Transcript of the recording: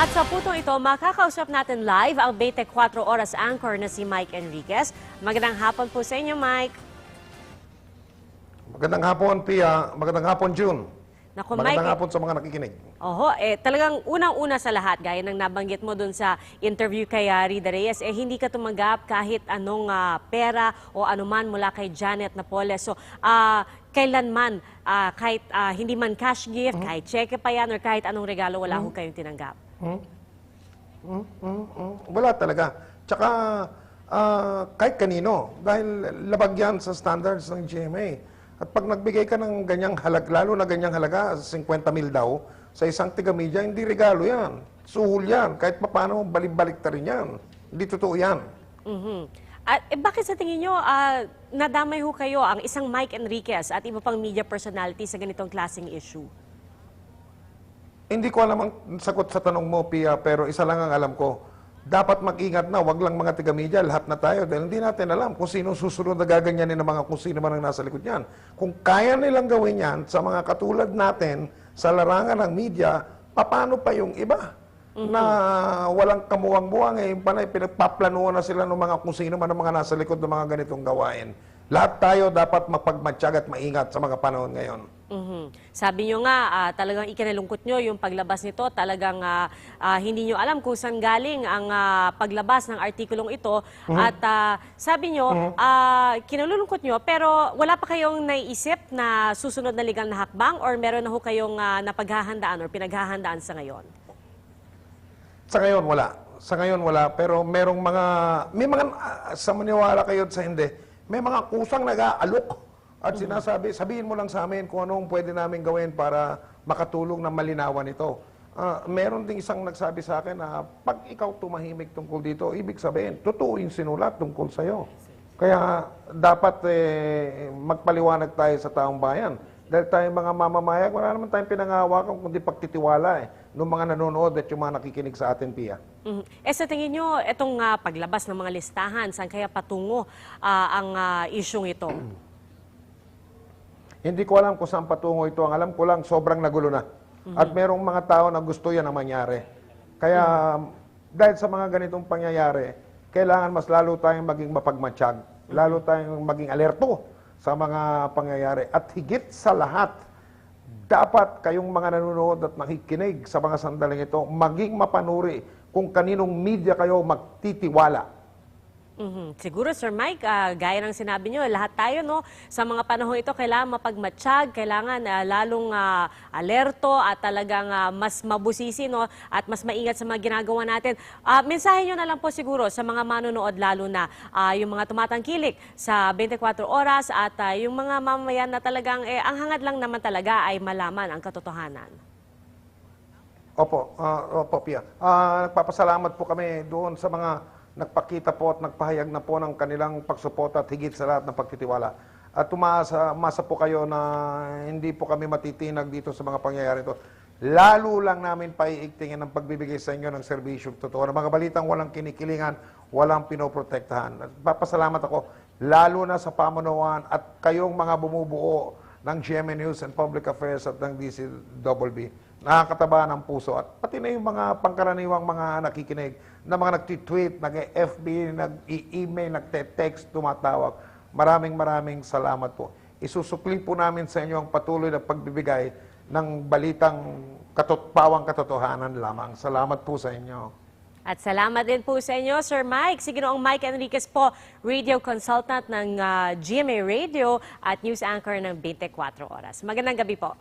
At sa putong ito, makakausap natin live ang 24 oras anchor na si Mike Enriquez. Magandang hapon po sa inyo, Mike. Magandang hapon, Pia. Magandang hapon, June. Naku, Magandang Mike, hapon sa mga nakikinig. talagang unang-una sa lahat, gaya ng nabanggit mo dun sa interview kay Rida Reyes, hindi ka tumanggap kahit anong pera o anuman mula kay Janet Napoles. So, kailanman, kahit hindi man cash gift, kahit cheque pa yan, or kahit anong regalo, wala ho kayong tinanggap. Wala talaga. Tsaka, kahit kanino, dahil labag yan sa standards ng GMA. At pag nagbigay ka ng ganyang halaga, lalo na ganyang halaga, 50 mil daw, sa isang tiga-media, hindi regalo yan. Suhol yan. Kahit paano, balik-balik ta rin yan. Hindi totoo yan. At bakit sa tingin nyo, nadamay ho kayo ang isang Mike Enriquez at iba pang media personality sa ganitong klaseng issue? Hindi ko alam ang sagot sa tanong mo, Pia, pero isa lang ang alam ko. Dapat mag-ingat na, wag lang mga taga-media, lahat na tayo, dahil hindi natin alam kung sino susunod na gaganyanin ng mga kung sino man ang nasa likod yan. Kung kaya nilang gawin yan sa mga katulad natin, sa larangan ng media, paano pa yung iba? Na walang kamuwang-muwang, panay pinagpaplanuhan na sila ng mga kung sino man ang mga nasa likod ng mga ganitong gawain. Lahat tayo dapat mapagmatsyag at maingat sa mga panahon ngayon. Sabi nyo nga, talagang ikinalungkot nyo yung paglabas nito. Talagang hindi nyo alam kung saan galing ang paglabas ng artikulong ito. At sabi nyo, kinalulungkot nyo, pero wala pa kayong naiisip na susunod na legal na hakbang or meron na ho kayong napaghahandaan or pinaghahandaan sa ngayon? Sa ngayon, wala. Sa ngayon, wala. Pero merong mga, may mga, sa maniwala kayo at sa hindi, may mga kusang nag-aalok. At sinasabi, sabihin mo lang sa amin kung anong pwede namin gawin para makatulong na malinawan ito. Meron ding isang nagsabi sa akin na pag ikaw tumahimik tungkol dito, ibig sabihin, totoo yung sinulat tungkol sa'yo. Kaya dapat magpaliwanag tayo sa taong bayan. Dahil tayong mga mamamayan, wala naman tayong pinangahawakan kundi pagtitiwala ng mga nanonood at yung mga nakikinig sa atin, Pia. Sa tingin nyo, itong paglabas ng mga listahan, saan kaya patungo ang isyong ito? Hindi ko alam kung saan patungo ito. Ang alam ko lang, sobrang nagulo na. At merong mga tao na gusto yan na mangyari. Kaya, dahil sa mga ganitong pangyayari, kailangan mas lalo tayong maging mapagmatsyag. Lalo tayong maging alerto sa mga pangyayari. At higit sa lahat, dapat kayong mga nanonood at nakikinig sa mga sandaling ito, maging mapanuri kung kaninong media kayo magtitiwala. Siguro, Sir Mike, gaya ng sinabi nyo, lahat tayo sa mga panahon ito kailangan mapagmatsyag, kailangan lalong alerto at talagang mas mabusisi at mas maingat sa mga ginagawa natin. Mensahe nyo na lang po siguro sa mga manonood, lalo na yung mga tumatangkilik sa 24 oras at yung mga mamamayan na talagang ang hangad lang naman talaga ay malaman ang katotohanan. Opo, Pia. Nagpapasalamat po kami doon sa mga nagpakita po at nagpahayag na po ng kanilang pagsuporta at higit sa lahat ng pagtitiwala. At umasa po kayo na hindi po kami matitinag dito sa mga pangyayari ito. Lalo lang namin paiigtingin ang pagbibigay sa inyo ng serbisyong totoo. Ng mga balitang walang kinikilingan, walang pinoprotektahan. At papasalamat ako, lalo na sa pamunuan at kayong mga bumubuo ng GMA News and Public Affairs at ng DCWB. Nakakataba ng puso at pati na yung mga pangkaraniwang mga nakikinig na mga nagtitweet, nag-FB, nag-email, nagte-text, tumatawag. Maraming salamat po. Isusukli po namin sa inyo ang patuloy na pagbibigay ng balitang pawang katotohanan lamang. Salamat po sa inyo. At salamat din po sa inyo, Sir Mike. Siginoong Mike Enriquez po, radio consultant ng GMA Radio at news anchor ng 24 Oras. Magandang gabi po.